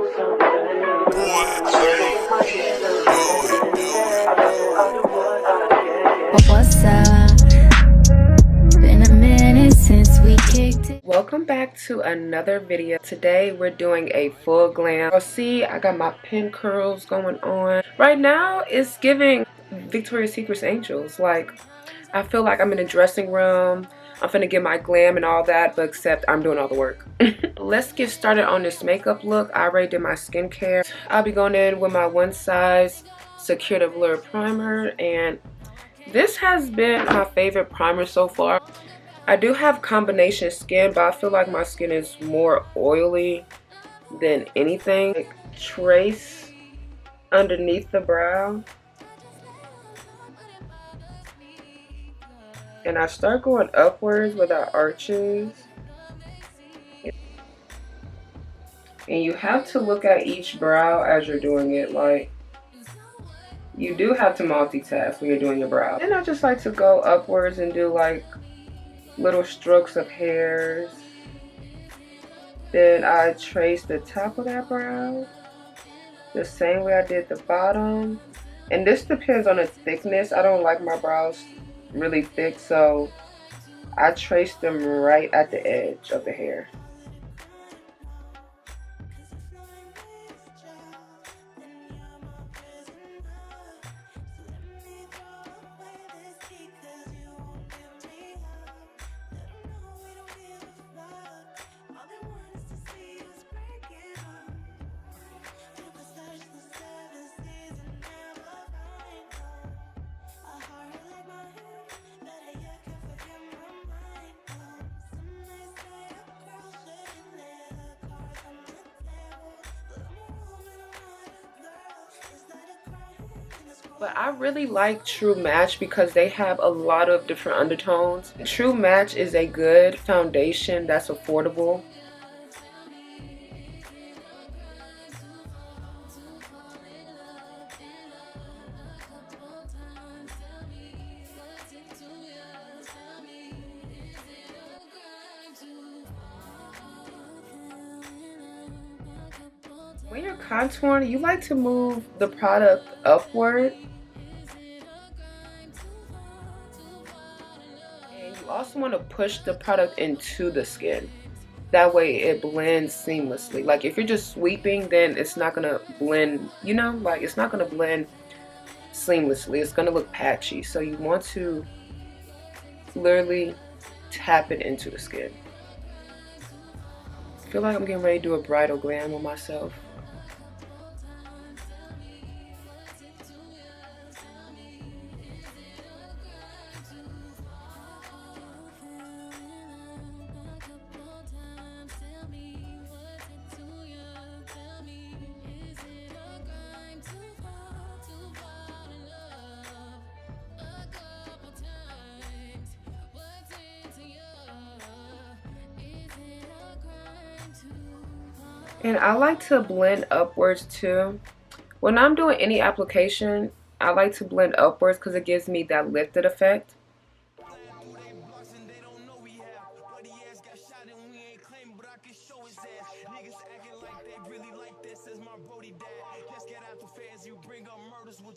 What's up? Been a minute since we kicked it. Welcome back to another video. Today we're doing a full glam. See, I got my pin curls going on. Right now it's giving Victoria's Secret's Angels. Like, I feel like I'm in a dressing room. I'm finna get my glam and all that, but except I'm doing all the work. Let's get started on this makeup look. I already did my skincare. I'll be going in with my One Size Secure Blur Primer, and this has been my favorite primer so far. I do have combination skin, but I feel like my skin is more oily than anything. Like, trace underneath the brow. And I start going upwards without arches. And you have to look at each brow as you're doing it. Like, you do have to multitask when you're doing your brow. And I just like to go upwards and do like little strokes of hairs. Then I trace the top of that brow the same way I did the bottom. And this depends on the thickness. I don't like my brows really thick, so I trace them right at the edge of the hair. But I really like True Match because they have a lot of different undertones. True Match is a good foundation that's affordable. When you're contouring, you like to move the product upward. And you also want to push the product into the skin. That way it blends seamlessly. Like, if you're just sweeping, then it's not going to blend, you know, like it's not going to blend seamlessly. It's going to look patchy. So you want to literally tap it into the skin. I feel like I'm getting ready to do a bridal glam on myself. And I like to blend upwards too. When I'm doing any application, I like to blend upwards because it gives me that lifted effect.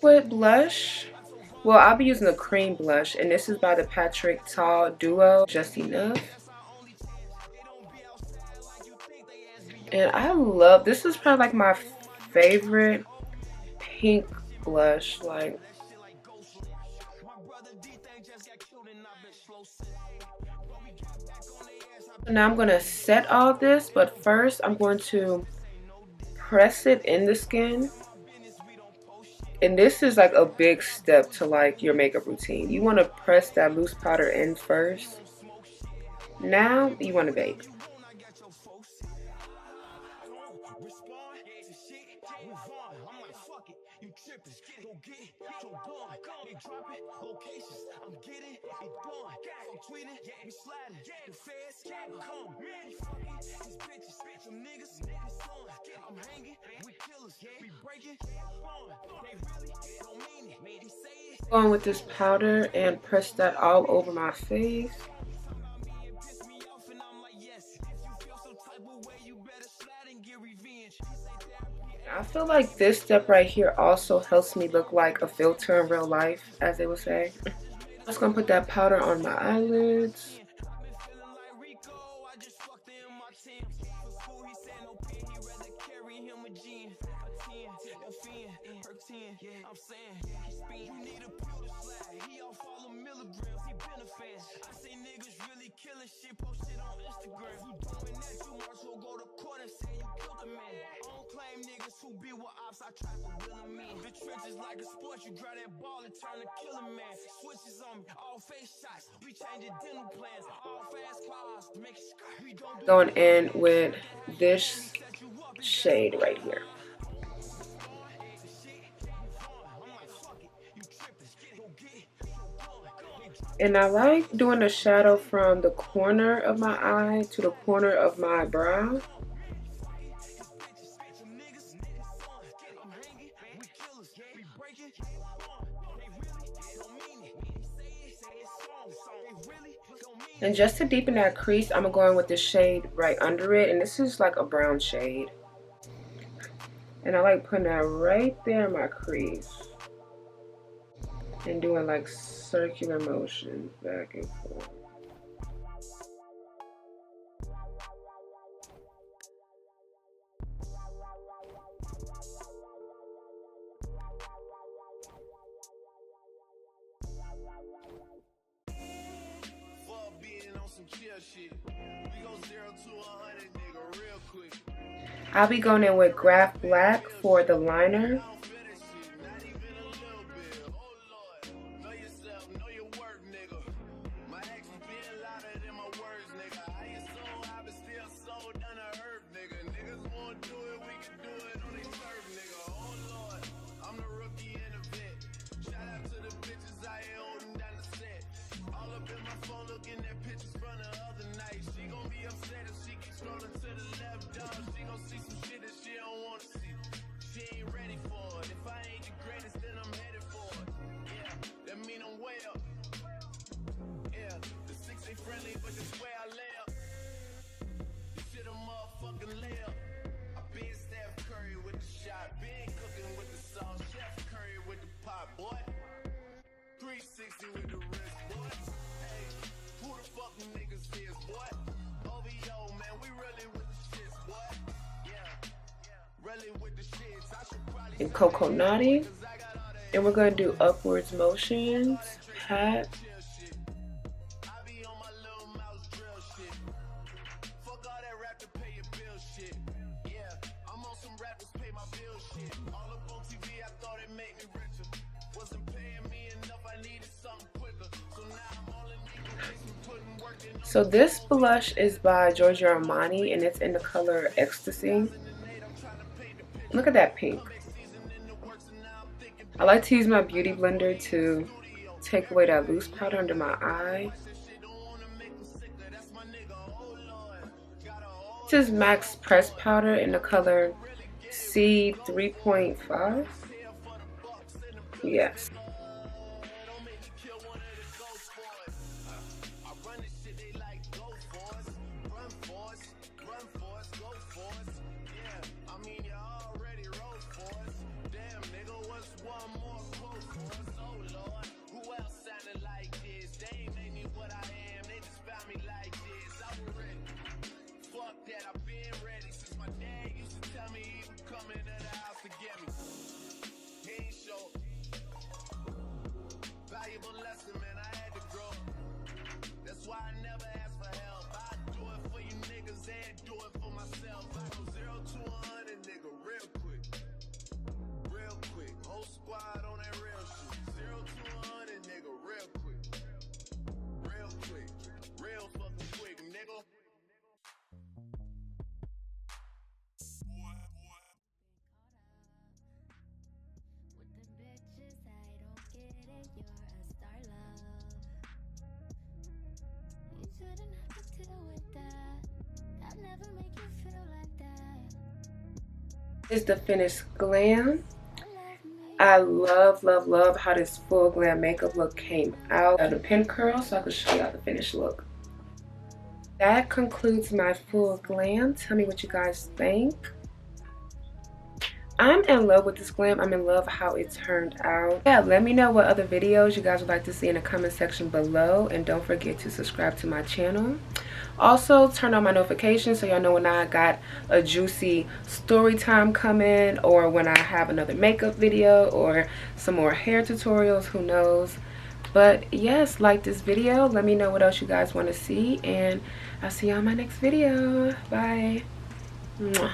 With blush, well, I'll be using a cream blush, and this is by the Patrick Tall Duo, Just Enough. And I love, this is probably like my favorite pink blush. Like, now I'm going to set all this, but first I'm going to press it in the skin. And this is like a big step to like your makeup routine. You want to press that loose powder in first. Now you want to bake. Going with this powder and press that all over my face. I feel like this step right here also helps me look like a filter in real life, as they would say. I'm just gonna put that powder on my eyelids. Going in with this shade right here. And I like doing the shadow from the corner of my eye to the corner of my brow. And just to deepen that crease, I'm going with the shade right under it. And this is like a brown shade. And I like putting that right there in my crease. And doing like circular motions back and forth. I'll be going in with Graph Black for the liner. And Coco Naughty, and we're going to do upwards motions, pat. So this blush is by Giorgio Armani, and it's in the color Ecstasy. Look at that pink. I like to use my beauty blender to take away that loose powder under my eye. This is Max Press Powder in the color C3.5. Yes. Is the finished Glam. I love how this full glam makeup look came out of the pin curl, so I can show y'all the finished look. That concludes my full glam. Tell me what you guys think. I'm in love with this glam. I'm in love how it turned out. Yeah, let me know what other videos you guys would like to see in the comment section below, and don't forget to subscribe to my channel. Also, turn on my notifications so y'all know when I got a juicy story time coming, or when I have another makeup video or some more hair tutorials, who knows. But yes, like this video, let me know what else you guys want to see, and I'll see you on my next video. Bye. Mwah.